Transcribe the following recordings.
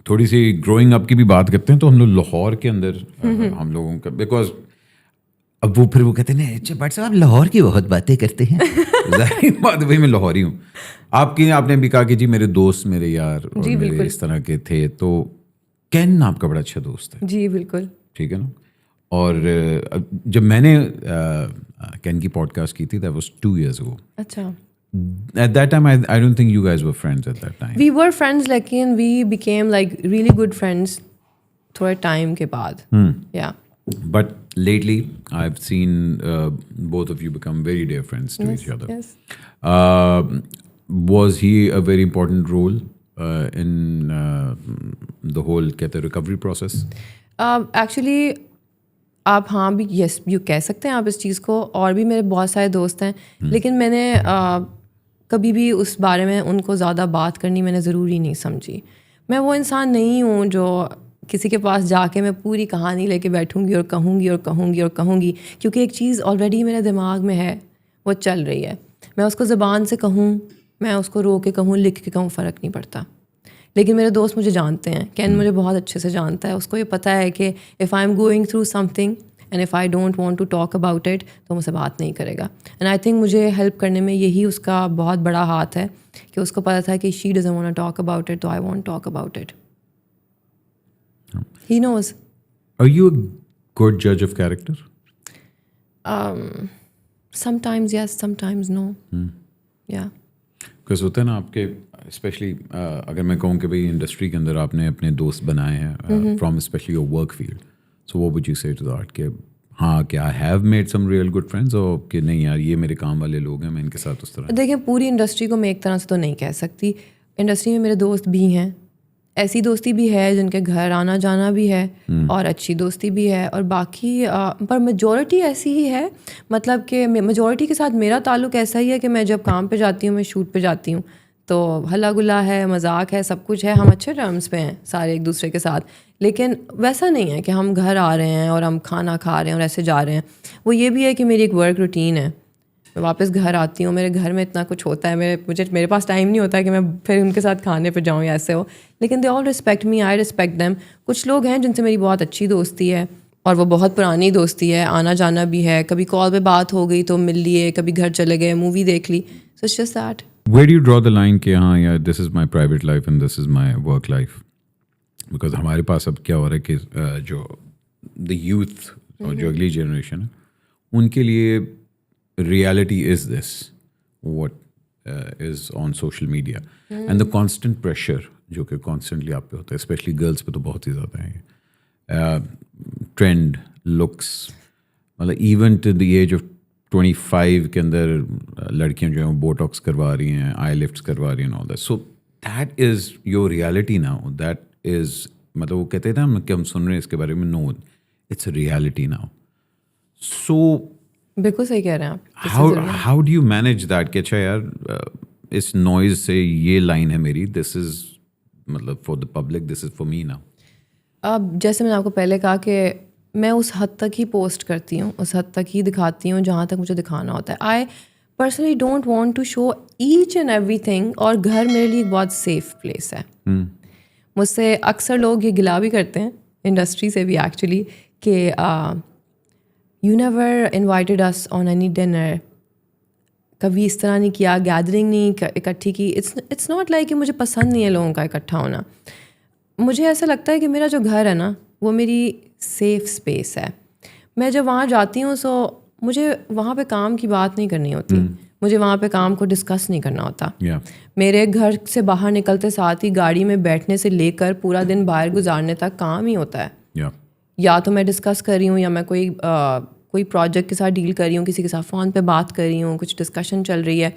تھوڑی سی growing up کی بھی بات کرتے ہیں تو ہم لوگ لاہور کے اندر ہم لوگوں کا بیکاز اب وہ پھر وہ کہتے ہیں اچھا بٹ صاحب آپ لاہور کی بہت باتیں کرتے ہیں. ظاہر بات بھائی میں لاہوری ہوں. آپ نے بھی کہا کہ جی میرے دوست میرے یار اور میرے اس طرح کے تھے, تو کین آپ کا بڑا اچھا دوست ہے. جی بالکل ٹھیک ہے نا. اور جب میں نے کین کی پوڈ کاسٹ کی تھی that was 2 years ago. اچھا. At that time, I don't think you guys were friends at that time. We were friends, لیکن we became like really good friends تھوڑے ٹائم کے بعد. Yeah. But lately, I've seen both of you become very dear friends to each other. Yes. Was he a very important role in the whole recovery process? Actually, آپ ہاں بھی yes you کہہ سکتے ہیں آپ اس چیز کو. اور بھی میرے بہت سارے دوست ہیں, لیکن میں نے کبھی بھی اس بارے میں ان کو زیادہ بات کرنی میں نے ضروری نہیں سمجھی. میں وہ انسان نہیں ہوں جو کسی کے پاس جا کے میں پوری کہانی لے کے بیٹھوں گی اور کہوں گی اور کہوں گی اور کہوں گی, کیونکہ ایک چیز آلریڈی میرے دماغ میں ہے, وہ چل رہی ہے. میں اس کو زبان سے کہوں, میں اس کو رو کے کہوں, لکھ کے کہوں, فرق نہیں پڑتا. لیکن میرے دوست مجھے جانتے ہیں, کین مجھے بہت اچھے سے جانتا ہے. اس کو یہ پتہ ہے کہ if I am going through something and if I don't want to talk about it تو مجھ سے بات نہیں کرے گا. اینڈ آئی تھنک مجھے ہیلپ کرنے میں یہی اس کا بہت بڑا ہاتھ ہے کہ اس کو پتہ تھا کہ she doesn't want to talk about it تو I want talk about it. He knows. Are you a good judge of character? Sometimes yes, sometimes no. Yeah. Because ہوتا ہے نا آپ کے اسپیشلی اگر میں کہوں کہ بھائی انڈسٹری کے اندر آپ نے اپنے دوست بنائے ہیں from especially your work field, so what would you say to that کہ ہاں کہ I have made some real good friends اور کہ نہیں یار یہ میرے کام والے لوگ ہیں میں ان کے ساتھ اس طرح. دیکھیں پوری انڈسٹری کو میں ایک طرح سے تو نہیں کہہ سکتی. انڈسٹری میں میرے دوست بھی ہیں, ایسی دوستی بھی ہے جن کے گھر آنا جانا بھی ہے اور اچھی دوستی بھی ہے, اور باقی پر میجورٹی ایسی ہی ہے. مطلب کہ میجورٹی کے ساتھ میرا تعلق ایسا ہی ہے کہ میں جب کام پہ جاتی ہوں, میں شوٹ پہ جاتی ہوں تو ہلا گلا ہے, مذاق ہے, سب کچھ ہے, ہم اچھے ٹرمز پہ ہیں سارے ایک دوسرے کے ساتھ. لیکن ویسا نہیں ہے کہ ہم گھر آ رہے ہیں اور ہم کھانا کھا رہے ہیں اور ایسے جا رہے ہیں. وہ یہ بھی ہے کہ میری ایک ورک روٹین ہے, میں واپس گھر آتی ہوں, میرے گھر میں اتنا کچھ ہوتا ہے, میرے پاس ٹائم نہیں ہوتا ہے کہ میں پھر ان کے ساتھ کھانے پہ جاؤں یا ایسے ہو. لیکن they all respect me, I respect them. کچھ لوگ ہیں جن سے میری بہت اچھی دوستی ہے اور وہ بہت پرانی دوستی ہے, آنا جانا بھی ہے, کبھی کال پہ بات ہو گئی تو مل لیے, کبھی گھر چلے گئے, مووی دیکھ لی. So it's just that. Where do you draw the line کہ ہاں یار this is my private life and this is my work life? Because ہمارے پاس اب کیا ہو رہا ہے کہ جو دا یوتھ اور جو اگلی جنریشن ہے ان کے لیے reality is this what is on social media and the constant pressure جو کہ کانسٹنٹلی آپ پہ ہوتا ہے, اسپیشلی گرلس پہ تو بہت ہی زیادہ ہے. ٹرینڈ, لکس, مطلب even to the age of 25 کے اندر لڑکیاں جو ہیں بوٹاکس کروا رہی ہیں, آئی لفٹس کروا رہی ہیں, all that. So that is your reality now, that is مطلب وہ کہتے تھے ہم کہ ہم سن رہے ہیں اس کے بارے میں, نو اٹس ریالٹی ناؤ. سو بالکل صحیح کہہ رہے ہیں آپ. How do you manage that کہ اچھا یار اس نوائز سے یہ لائن ہے میری, دس از مطلب for the public, this is for me now. اب جیسے میں نے آپ کو پہلے کہا کہ میں اس حد تک ہی پوسٹ کرتی ہوں, اس حد تک ہی دکھاتی ہوں جہاں تک مجھے دکھانا ہوتا ہے. I personally don't want to show each and everything, اور گھر میرے لیے ایک بہت سیف پلیس ہے. مجھ سے اکثر لوگ یہ گلا بھی کرتے ہیں انڈسٹری سے بھی ایکچولی کہ you never invited us on any dinner, کبھی اس طرح نہیں کیا, گیدرنگ نہیں اکٹھی کی. اٹس ناٹ لائک کہ مجھے پسند نہیں ہے لوگوں کا اکٹھا ہونا. مجھے ایسا لگتا ہے کہ میرا جو گھر ہے نا وہ میری سیف اسپیس ہے. میں جب وہاں جاتی ہوں سو مجھے وہاں پہ کام کی بات نہیں کرنی ہوتی, مجھے وہاں پہ کام کو ڈسکس نہیں کرنا ہوتا. میرے گھر سے باہر نکلتے ساتھ ہی گاڑی میں بیٹھنے سے لے کر پورا دن باہر گزارنے تک کام ہی ہوتا ہے. یا تو میں ڈسکس کر رہی ہوں, یا میں کوئی پروجیکٹ کے ساتھ ڈیل کر رہی ہوں, کسی کے ساتھ فون پہ بات کر رہی ہوں, کچھ ڈسکشن چل رہی ہے,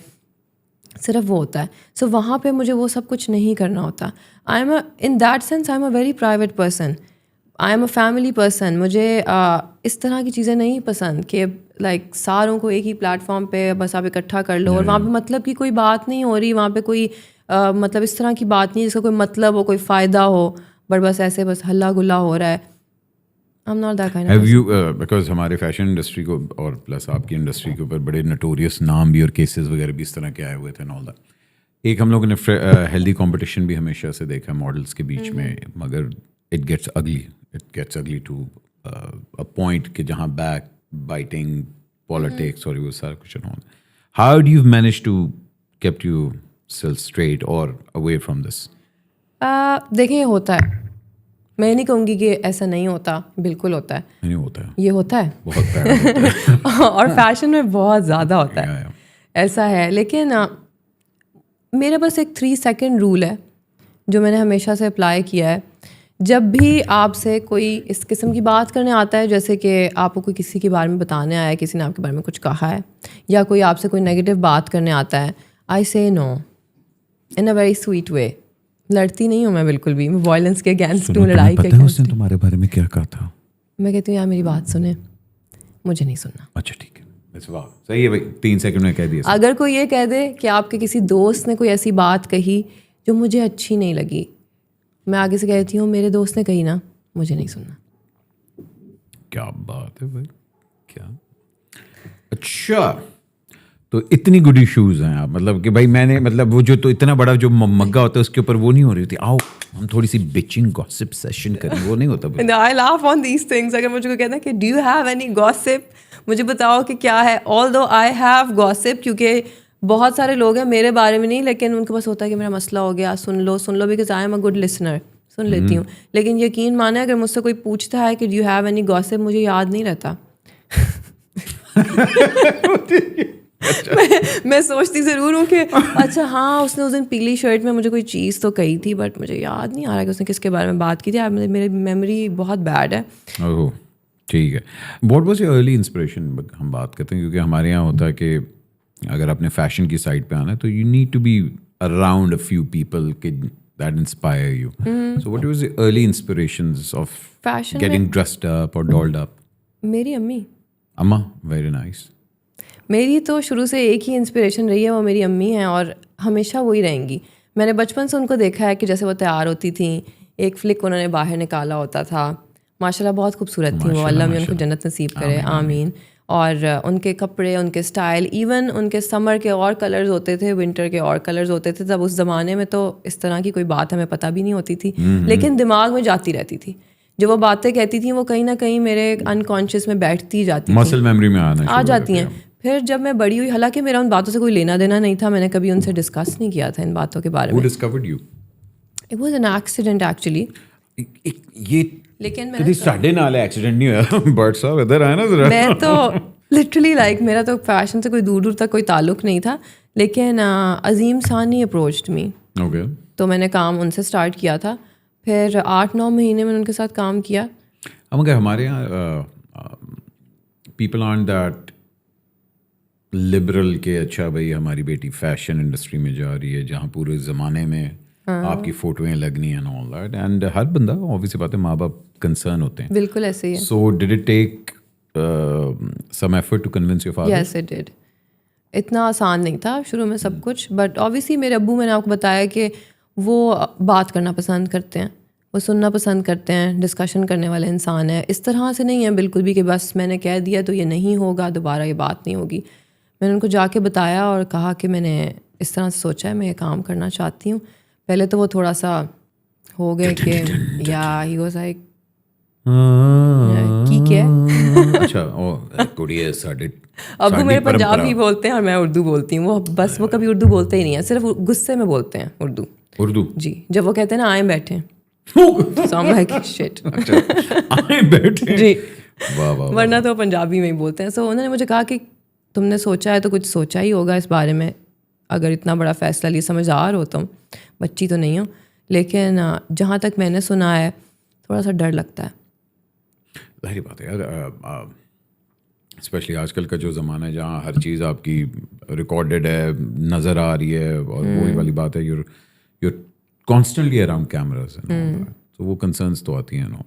صرف وہ ہوتا ہے. سو وہاں پہ مجھے وہ سب کچھ نہیں کرنا ہوتا. I am in that sense I am a very private person, I am a family person. مجھے اس طرح کی چیزیں نہیں پسند کہ لائک ساروں کو ایک ہی پلیٹ فارم پہ بس آپ اکٹھا کر لو, اور وہاں پہ مطلب کی کوئی بات نہیں ہو رہی, وہاں پہ کوئی مطلب اس طرح کی بات نہیں جس کا کوئی مطلب ہو, کوئی فائدہ ہو, بٹ بس ایسے بس ہلا گلا ہو رہا ہے. I'm not that kind of person. Have you because ہمارے فیشن انڈسٹری کو اور پلس آپ کی انڈسٹری کے اوپر بڑے نٹوریس نام بھی اور کیسز وغیرہ بھی اس طرح کے آئے ہوئے تھے and all that. ایک ہم لوگوں نے ہیلدی کمپٹیشن بھی ہمیشہ سے دیکھا ماڈلس کے بیچ میں, مگر اٹ گیٹس اگلی ٹو اے پوائنٹ کہ جہاں بیک بائٹنگ پالیٹکس اور وہ سارا کچھ ہونا. How do you manage to keep yourself straight اور اوے فرام دس؟ دیکھیں یہ ہوتا ہے, میں نہیں کہوں گی کہ ایسا نہیں ہوتا, بالکل ہوتا ہے. نہیں ہوتا ہے, یہ ہوتا ہے بہت اور فیشن میں بہت زیادہ ہوتا ہے, ایسا ہے. لیکن میرے پاس ایک 3 سیکنڈ رول ہے جو میں نے ہمیشہ سے اپلائی کیا ہے. جب بھی آپ سے کوئی اس قسم کی بات کرنے آتا ہے, جیسے کہ آپ کو کوئی کسی کے بارے میں بتانے آیا ہے, کسی نے آپ کے بارے میں کچھ کہا ہے, یا کوئی آپ سے کوئی نیگیٹو بات کرنے آتا ہے, آئی سے نو ان اے ویری سویٹ وے. لڑتی نہیں ہوں میں بالکل بھی, میں وائلنس کے اگینسٹ ہوں, لڑائی کے اگینسٹ. اس نے تمہارے بارے میں کیا کہا تھا؟ میں کہتی ہوں یار میری بات سنیں, مجھے نہیں سننا. اچھا ٹھیک ہے, صحیح ہے بھائی, 3 سیکنڈ میں کہہ دیا. اگر کوئی یہ کہہ دے کہ آپ کے کسی دوست نے کوئی ایسی بات کہی جو مجھے اچھی نہیں لگی, میں آگے سے کہتی ہوں میرے دوست نے کہی نا, مجھے نہیں سننا. کیا بات ہے بھائی, کیا اچھا. تو اتنی گڈ ایشوز ہیں آپ, مطلب کہ بھائی میں نے مطلب وہ جو تو اتنا بڑا جو مگا ہوتا ہے اس کے اوپر وہ نہیں ہو رہی ہوتی, آؤ ہم تھوڑی سی بچنگ گاسپ سیشن کریں, وہ نہیں ہوتا. I laugh on these things. اگر مجھے کوئی کہتا ہے کہ do you have any gossip, مجھے بتاؤ کہ کیا ہے. although I have gossip, کیونکہ بہت سارے لوگ ہیں میرے بارے میں نہیں, لیکن ان کے پاس ہوتا ہے کہ میرا مسئلہ ہو گیا, سن لو because I am a good listener, سن لیتی ہوں. لیکن یقین مانے اگر مجھ سے کوئی پوچھتا ہے کہ do you have any gossip, مجھے یاد نہیں رہتا. میں سوچتی ضرور ہوں کہ اچھا ہاں اس نے اس دن پیلی شرٹ میں مجھے کوئی چیز تو کہی تھی, بٹ مجھے یاد نہیں آ رہا کہ اس نے کس کے بارے میں بات کی تھی. میری میموری بہت بیڈ ہے. اوہ ٹھیک ہے. What was your early inspiration? ہم بات کرتے ہیں کیونکہ ہمارے یہاں ہوتا ہے کہ اگر اپنے فیشن کی سائڈ پہ آنا ہے تو you need to be around a few people that inspire you. So what was your early inspirations of getting dressed up اور ڈولڈ اپ؟ میری امی. اماں, ویری نائس. میری تو شروع سے ایک ہی انسپریشن رہی ہے, وہ میری امی ہیں اور ہمیشہ وہی رہیں گی. میں نے بچپن سے ان کو دیکھا ہے کہ جیسے وہ تیار ہوتی تھیں, ایک فلک انہوں نے باہر نکالا ہوتا تھا, ماشاء اللہ بہت خوبصورت تھیں وہ, اللہ میں ان کو جنت نصیب کرے, آمین. اور ان کے کپڑے, ان کے سٹائل, ایون ان کے سمر کے اور کلرز ہوتے تھے, ونٹر کے اور کلرز ہوتے تھے. تب اس زمانے میں تو اس طرح کی کوئی بات ہمیں پتہ بھی نہیں ہوتی تھی, لیکن دماغ میں جاتی رہتی تھی. جو وہ باتیں کہتی تھیں وہ کہیں نہ کہیں میرے انکانشیس میں بیٹھتی جاتی, مسل میموری میں آ جاتی ہیں. پھر جب میں بڑی ہوئی, حالانکہ میرا ان باتوں سے کوئی لینا دینا نہیں تھا, میں نے کبھی ان سے ڈسکس نہیں کیا تھا ان باتوں کے بارے میں. It was an accident actually. لیکن ساڈے نال ایکسیڈنٹ نہیں ہوا. بٹ صاحب ادھر آئے نا ذرا. میں تو لٹرلی لائک میرا تو فیشن سے کوئی دور دور تک کوئی تعلق نہیں تھا, لیکن عظیم ثانی اپروچڈ می. تو میں نے کام ان سے اسٹارٹ کیا تھا. پھر 8-9 مہینے میں ان کے ساتھ کام کیا. مگر ہمارے یہاں پیپل آرنٹ دیٹ لبرل کہ اچھا بھائی ہماری بیٹی فیشن انڈسٹری میں جا رہی ہے جہاں پورے زمانے میں آپ کی فوٹویں لگنی ہیں آل دیٹ, اینڈ ہر بندہ obviously بات ہے ماں باپ کنسرن ہوتے ہیں. بالکل ایسے ہی ہے. So did it take some effort to convince your father? Yes it did. اتنا آسان نہیں تھا شروع میں سب کچھ, بٹ obviously میرے ابو, میں نے آپ کو بتایا کہ وہ بات کرنا پسند کرتے ہیں, وہ سننا پسند کرتے ہیں, ڈسکشن کرنے والے انسان ہیں. اس طرح سے نہیں ہے بالکل بھی کہ بس میں نے کہہ دیا تو یہ نہیں ہوگا, دوبارہ یہ بات نہیں ہوگی. میں نے ان کو جا کے بتایا اور کہا کہ میں نے اس طرح سے سوچا ہے, میں یہ کام کرنا چاہتی ہوں. پہلے تو وہ تھوڑا سا ہو گئے کہ یا ہی واز لائک کی کیا ابو میرے پنجابی بولتے ہیں اور میں اردو بولتی ہوں. وہ کبھی اردو بولتے ہی نہیں ہیں, صرف غصے میں بولتے ہیں اردو. جی جب وہ کہتے ہیں نا آئیں بیٹھیں, جی, ورنہ تو پنجابی میں ہی بولتے ہیں. سو انہوں نے مجھے کہا کہ تم نے سوچا ہے تو کچھ سوچا ہی ہوگا اس بارے میں, اگر اتنا بڑا فیصلہ لیے, سمجھدار ہو تم, بچی تو نہیں ہو. لیکن جہاں تک میں نے سنا ہے تھوڑا سا ڈر لگتا ہے. ظاہری بات ہے یار, اسپیشلی آج کل کا جو زمانہ ہے جہاں ہر چیز آپ کی ریکارڈیڈ ہے, نظر آ رہی ہے, اور وہی والی بات ہے یور کانسٹنٹلی اراؤنڈ کیمراز, تو وہ کنسرنس تو آتی ہیں نا.